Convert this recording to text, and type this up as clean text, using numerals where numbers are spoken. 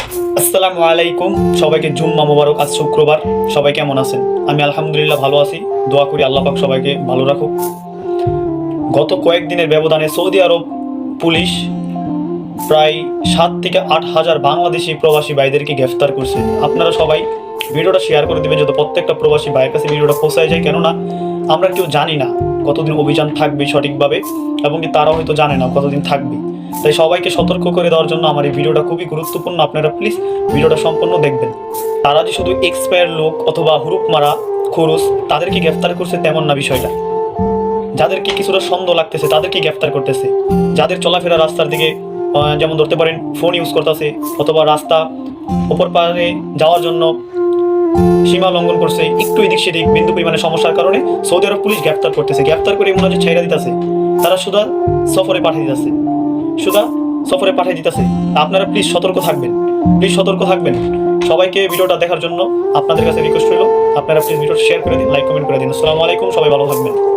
আসসালামু আলাইকুম, সবাইকে জুম্মা মোবারক। আজ শুক্রবার, সবাই কেমন আছেন? আমি আলহামদুলিল্লাহ ভালো আছি। দোয়া করি আল্লাহ পাক সবাইকে ভালো রাখুক। গত কয়েকদিনের ব্যবধানে সৌদি আরব পুলিশ প্রায় 7 থেকে 8 হাজার বাংলাদেশি প্রবাসী ভাইদেরকে গ্রেফতার করছে। আপনারা সবাই ভিডিওটা শেয়ার করে দেবেন যাতে প্রত্যেকটা প্রবাসী ভাইয়ের কাছে ভিডিওটা পৌঁছায় যায়। কেননা আমরা কেউ জানি না কতদিন অভিযান থাকবে সঠিকভাবে, এবং কি তারাও হয়তো জানে না কতদিন থাকবে। তাই সবাইকে সতর্ক করে দেওয়ার জন্য আমার এই ভিডিওটা খুবই গুরুত্বপূর্ণ। আপনারা প্লিজ ভিডিওটা সম্পূর্ণ দেখবেন। তারা যে শুধু এক্সপায়ার লোক অথবা হুরুপ মারা খরচ তাদেরকে গ্রেফতার করছে তেমন না বিষয়টা। যাদেরকে কিছুটা সন্দেহ লাগতেছে তাদেরকে গ্রেফতার করতেছে। যাদের চলাফেরা রাস্তার দিকে যেমন ধরতে পারেন ফোন ইউজ করতেছে, অথবা রাস্তা ওপর পারে যাওয়ার জন্য সীমা লঙ্ঘন করছে, একটু এদিক সেদিক বিন্দু পরিমাণে সমস্যার কারণে সৌদি আরব পুলিশ গ্রেফতার করতেছে। গ্রেফতার করে মনে হচ্ছে ছেড়ে দিতেছে, তারা সুদা সফরে পাঠিয়ে দিতেছে, সুদা সফরে পাঠিয়ে দিতেছে। আপনারা প্লিজ সতর্ক থাকবেন, প্লিজ সতর্ক থাকবেন। সবাইকে ভিডিওটা দেখার জন্য আপনাদের কাছে রিকোয়েস্ট রইল, আপনারা প্লিজ ভিডিওটা শেয়ার করে দিন, লাইক কমেন্ট করে দিন। আসসালামু আলাইকুম, সবাই ভালো থাকবেন।